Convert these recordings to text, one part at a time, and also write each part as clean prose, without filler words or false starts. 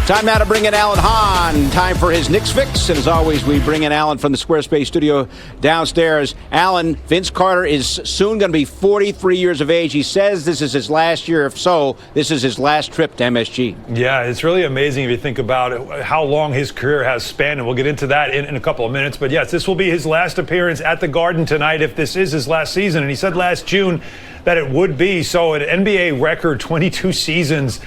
Time now to bring in Alan Hahn. Time for his Knicks Fix. And as always, we bring in Alan from the Squarespace studio downstairs. Alan, Vince Carter is soon going to be 43 years of age. He says this is his last year. If so, this is his last trip to MSG. Yeah, it's really amazing if you think about it, how long his career has spanned. And we'll get into that in a couple of minutes. But yes, this will be his last appearance at the Garden tonight if this is his last season. And he said last June that it would be. So an NBA record 22 seasons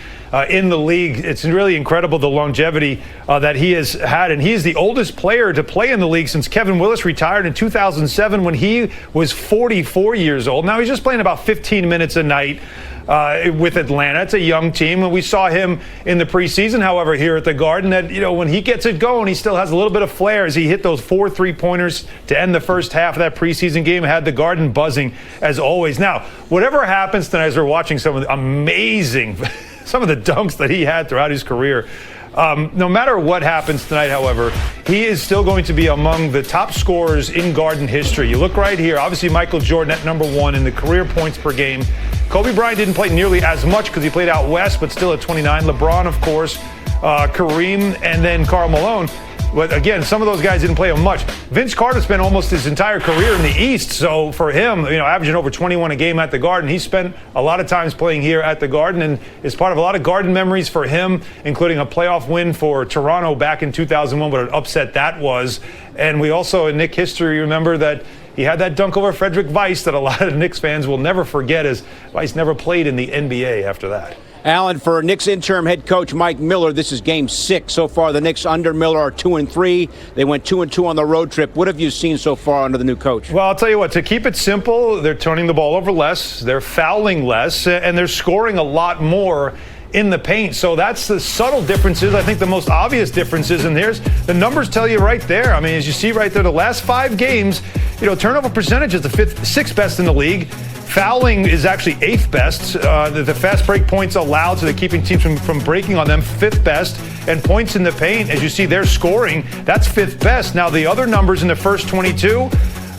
in the league. It's really incredible the longevity that he has had. And he is the oldest player to play in the league since Kevin Willis retired in 2007 when he was 44 years old. Now he's just playing about 15 minutes a night with Atlanta. It's a young team, and we saw him in the preseason, however, here at the Garden, that, you know, when he gets it going, he still has a little bit of flair as he hit those 4 3-pointers to end the first half of that preseason game, had the Garden buzzing as always. Now, whatever happens tonight, as we're watching some of the amazing, some of the dunks that he had throughout his career, no matter what happens tonight, however, he is still going to be among the top scorers in Garden history. You look right here, obviously Michael Jordan at number 1 in the career points per game. Kobe Bryant didn't play nearly as much because he played out west, but still at 29. LeBron, of course, Kareem, and then Karl Malone. But again, some of those guys didn't play much. Vince Carter spent almost his entire career in the East. So for him, you know, averaging over 21 a game at the Garden, he spent a lot of times playing here at the Garden and is part of a lot of Garden memories for him, including a playoff win for Toronto back in 2001, what an upset that was. And we also, in Knicks history, remember that he had that dunk over Frederick Weiss that a lot of Knicks fans will never forget, as Weiss never played in the NBA after that. Alan, for Knicks interim head coach Mike Miller, this is game 6. So far, the Knicks under Miller are 2-3. They went 2-2 on the road trip. What have you seen so far under the new coach? Well, I'll tell you what, to keep it simple, they're turning the ball over less, they're fouling less, and they're scoring a lot more in the paint. So that's the subtle differences. I think the most obvious differences, and there's the numbers tell you right there. I mean, as you see right there, the last 5 games, you know, turnover percentage is the 6th best in the league. Fouling is actually 8th best. The fast break points allowed, so they're keeping teams from breaking on them, 5th best. And points in the paint, as you see, they're scoring. That's 5th best. Now, the other numbers in the first 22,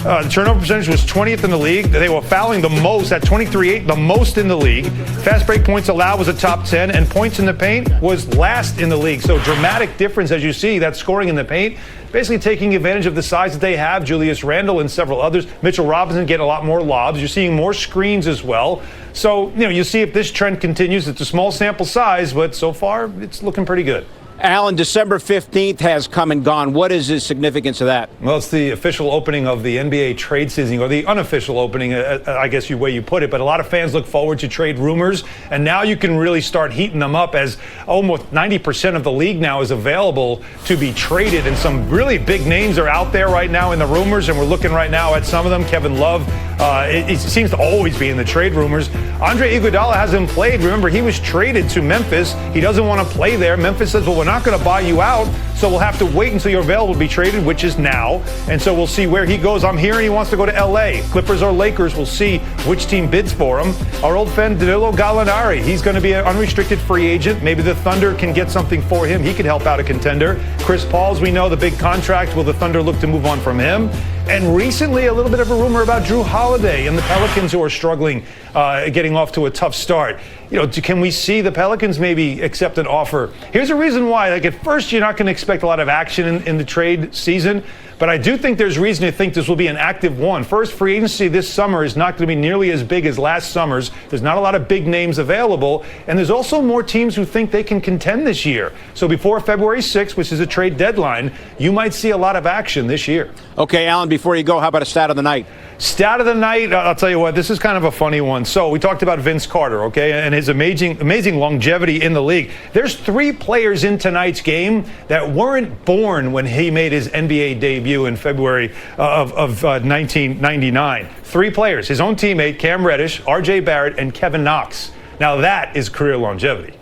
the turnover percentage was 20th in the league. They were fouling the most at 23-8, the most in the league. Fast break points allowed was a top 10, and points in the paint was last in the league. So dramatic difference, as you see, that scoring in the paint. Basically taking advantage of the size that they have. Julius Randle and several others. Mitchell Robinson getting a lot more lobs. You're seeing more screens as well. So, you know, you see if this trend continues. It's a small sample size, but so far it's looking pretty good. Alan, December 15th has come and gone. What is the significance of that? Well, it's the official opening of the NBA trade season, or the unofficial opening, I guess the way you put it. But a lot of fans look forward to trade rumors, and now you can really start heating them up, as almost 90% of the league now is available to be traded. And some really big names are out there right now in the rumors, and we're looking right now at some of them. Kevin Love, it seems to always be in the trade rumors. Andre Iguodala hasn't played. Remember, he was traded to Memphis. He doesn't want to play there. Memphis says, well, we're not going to buy you out, so we'll have to wait until you're available to be traded, which is now. And so we'll see where he goes. I'm hearing he wants to go to L.A. Clippers or Lakers. We'll see which team bids for him. Our old friend Danilo Gallinari, he's going to be an unrestricted free agent. Maybe the Thunder can get something for him. He could help out a contender. Chris Paul's, we know, the big contract. Will the Thunder look to move on from him? And recently, a little bit of a rumor about Drew Holiday and the Pelicans, who are struggling, getting off to a tough start. You know, can we see the Pelicans maybe accept an offer? Here's a reason why. Like, at first, you're not going to expect a lot of action in the trade season. But I do think there's reason to think this will be an active one. First, free agency this summer is not going to be nearly as big as last summer's. There's not a lot of big names available. And there's also more teams who think they can contend this year. So before February 6th, which is a trade deadline, you might see a lot of action this year. Okay, Alan, before you go, how about a stat of the night? Stat of the night, I'll tell you what, this is kind of a funny one. So we talked about Vince Carter, okay, and his amazing longevity in the league. There's 3 players in tonight's game that weren't born when he made his NBA debut in February of 1999. 3 players, his own teammate, Cam Reddish, R.J. Barrett, and Kevin Knox. Now that is career longevity.